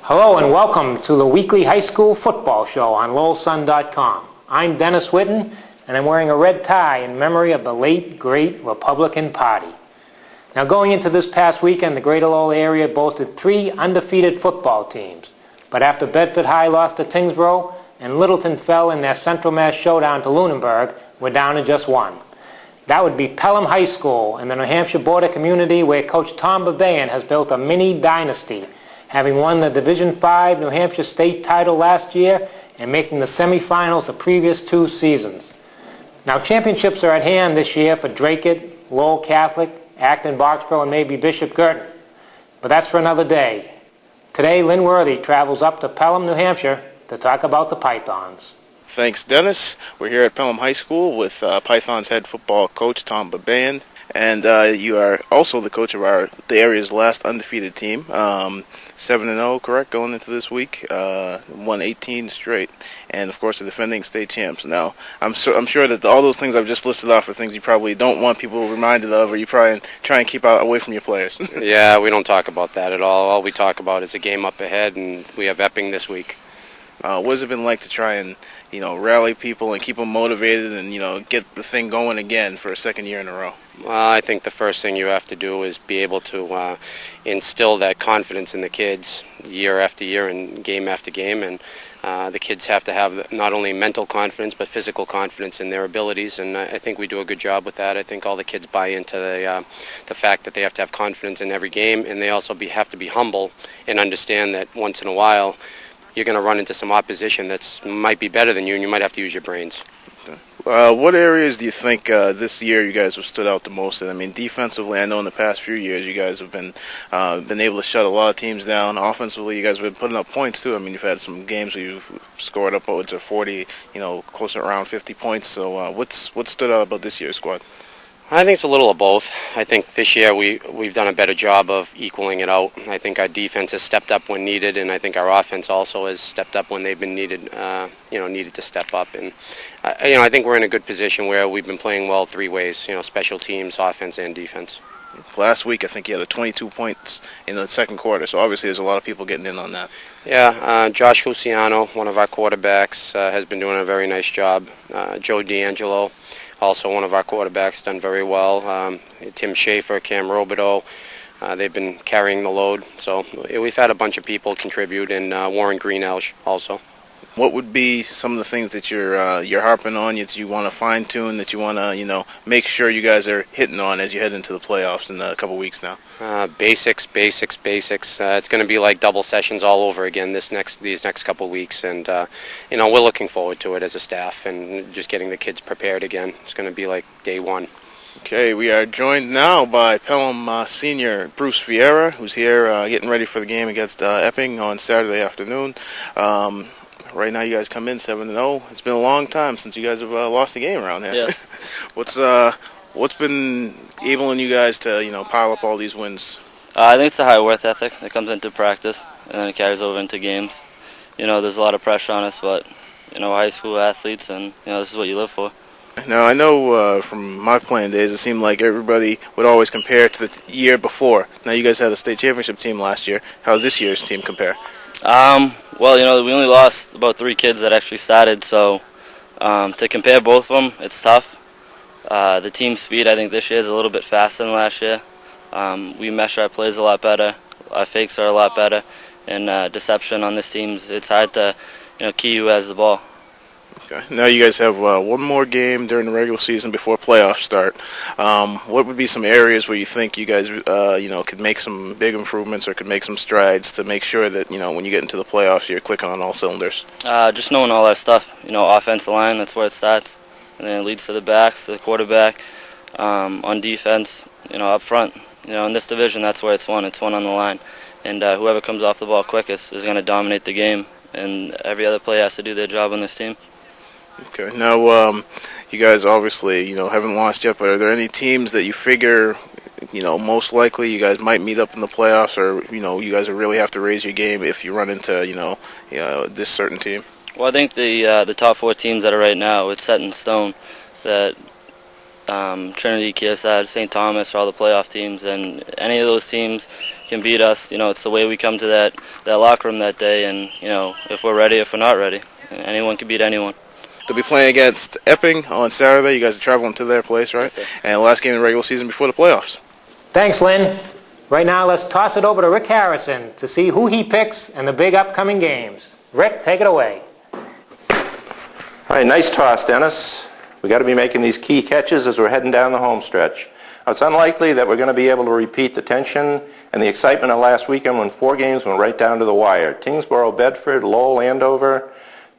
Hello and welcome to the weekly high school football show on LowellSun.com. I'm Dennis Whitton, and I'm wearing a red tie in memory of the late, great Republican Party. Now, going into this past weekend, the Greater Lowell area boasted 3 undefeated football teams. But after Bedford High lost to Tingsboro and Littleton fell in their Central Mass showdown to Lunenburg, we're down to just 1. That would be Pelham High School in the New Hampshire border community where Coach Tom Babaian has built a mini dynasty, having won the Division V New Hampshire state title last year and making the semifinals the previous 2 seasons. Now, championships are at hand this year for Dracut, Lowell Catholic, Acton Boxborough, and maybe Bishop Girton. But that's for another day. Today, Lynn Worthy travels up to Pelham, New Hampshire to talk about the Pythons. Thanks, Dennis. We're here at Pelham High School with Pythons head football coach Tom Babaian. And you are also the coach of the area's last undefeated team. 7-0, correct, going into this week. Won 18 straight. And, of course, the defending state champs. Now, I'm sure that all those things I've just listed off are things you probably don't want people reminded of, or you probably try and keep away from your players. Yeah, we don't talk about that at all. All we talk about is a game up ahead, and we have Epping this week. What has it been like to try and, rally people and keep them motivated and, get the thing going again for a second year in a row? Well, I think the first thing you have to do is be able to instill that confidence in the kids year after year and game after game. And the kids have to have not only mental confidence but physical confidence in their abilities. And I think we do a good job with that. I think all the kids buy into the fact that they have to have confidence in every game. And they also have to be humble and understand that once in a while you're going to run into some opposition that might be better than you, and you might have to use your brains. What areas do you think this year you guys have stood out the most in? I mean, defensively, I know in the past few years you guys have been able to shut a lot of teams down. Offensively, you guys have been putting up points too. I mean, you've had some games where you've scored upwards of 40, closer around 50 points. So what stood out about this year's squad? I think it's a little of both. I think this year we've done a better job of equaling it out. I think our defense has stepped up when needed, and I think our offense also has stepped up when they've been needed to step up. And I think we're in a good position where we've been playing well 3 ways, special teams, offense, and defense. Last week, I think you had 22 points in the second quarter, so obviously there's a lot of people getting in on that. Yeah, Josh Luciano, one of our quarterbacks, has been doing a very nice job. Joe D'Angelo, also one of our quarterbacks, done very well. Tim Schaefer, Cam Robideau, they've been carrying the load. So we've had a bunch of people contribute, and Warren Greenelge also. What would be some of the things that you're harping on, that you want to fine-tune, that you want to, make sure you guys are hitting on as you head into the playoffs in a couple weeks now? Basics. It's going to be like double sessions all over again these next couple weeks, and we're looking forward to it as a staff and just getting the kids prepared again. It's going to be like day 1. Okay, we are joined now by Pelham senior Bruce Vieira, who's here getting ready for the game against Epping on Saturday afternoon. Right now, you guys come in 7-0. It's been a long time since you guys have lost a game around here. Yeah. What's been enabling you guys to pile up all these wins? I think it's the high work ethic that comes into practice, and then it carries over into games. There's a lot of pressure on us, but high school athletes, and this is what you live for. Now, I know from my playing days, it seemed like everybody would always compare to the year before. Now, you guys had a state championship team last year. How's this year's team compare? Well, we only lost about 3 kids that actually started, so to compare both of them, it's tough. The team speed, I think, this year is a little bit faster than last year. We mesh our plays a lot better. Our fakes are a lot better. And deception on this team, it's hard to, key who has the ball. Okay. Now you guys have one more game during the regular season before playoffs start. What would be some areas where you think you guys, could make some big improvements or could make some strides to make sure that, when you get into the playoffs, you're clicking on all cylinders? Just knowing all that stuff. Offensive line, that's where it starts. And then it leads to the backs, to the quarterback. On defense, up front. In this division, that's where it's won. It's won on the line. And whoever comes off the ball quickest is going to dominate the game. And every other player has to do their job on this team. Okay. Now, you guys obviously, haven't lost yet, but are there any teams that you figure, most likely you guys might meet up in the playoffs, or, you guys really have to raise your game if you run into, this certain team? Well, I think the top 4 teams that are right now, it's set in stone that Trinity, Kearsarge, St. Thomas are all the playoff teams, and any of those teams can beat us. It's the way we come to that locker room that day, and if we're ready, if we're not ready, anyone can beat anyone. They'll be playing against Epping on Saturday. You guys are traveling to their place, right? Yes, sir. And last game in the regular season before the playoffs. Thanks, Lynn. Right now, let's toss it over to Rick Harrison to see who he picks in the big upcoming games. Rick, take it away. All right, nice toss, Dennis. We got to be making these key catches as we're heading down the home stretch. Now, it's unlikely that we're going to be able to repeat the tension and the excitement of last weekend when 4 games went right down to the wire. Tingsboro, Bedford, Lowell, Andover,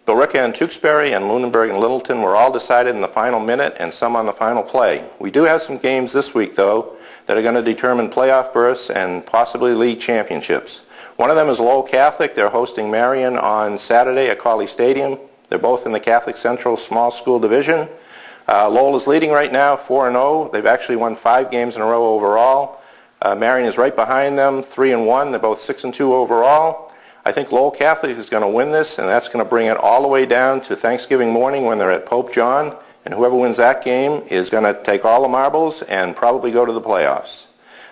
Billerica and Tewksbury, and Lunenburg and Littleton were all decided in the final minute and some on the final play. We do have some games this week, though, that are going to determine playoff berths and possibly league championships. One of them is Lowell Catholic. They're hosting Marion on Saturday at Cawley Stadium. They're both in the Catholic Central Small School Division. Lowell is leading right now, 4-0. They've actually won 5 games in a row overall. Marion is right behind them, 3-1. They're both 6-2 overall. I think Lowell Catholic is going to win this, and that's going to bring it all the way down to Thanksgiving morning when they're at Pope John. And whoever wins that game is going to take all the marbles and probably go to the playoffs.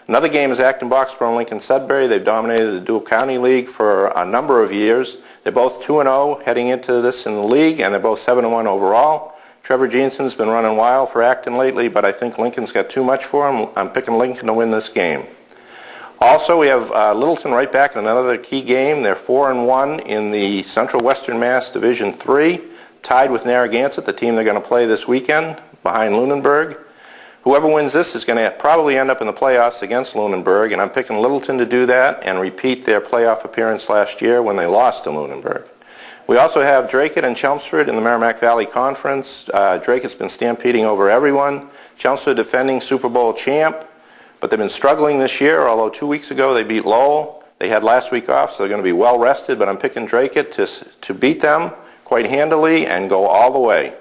Another game is Acton Boxborough and Lincoln Sudbury. They've dominated the Dual County League for a number of years. They're both 2-0 heading into this in the league, and they're both 7-1 overall. Trevor Jensen's been running wild for Acton lately, but I think Lincoln's got too much for him. I'm picking Lincoln to win this game. Also, we have Littleton right back in another key game. They're 4-1 in the Central Western Mass Division 3, tied with Narragansett, the team they're going to play this weekend, behind Lunenburg. Whoever wins this is going to probably end up in the playoffs against Lunenburg, and I'm picking Littleton to do that and repeat their playoff appearance last year when they lost to Lunenburg. We also have Dracut and Chelmsford in the Merrimack Valley Conference. Dracut's been stampeding over everyone. Chelmsford defending Super Bowl champ. But they've been struggling this year, although 2 weeks ago they beat Lowell. They had last week off, so they're going to be well rested, but I'm picking Dracut to beat them quite handily and go all the way.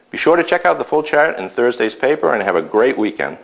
Be sure to check out the full chart in Thursday's paper and have a great weekend.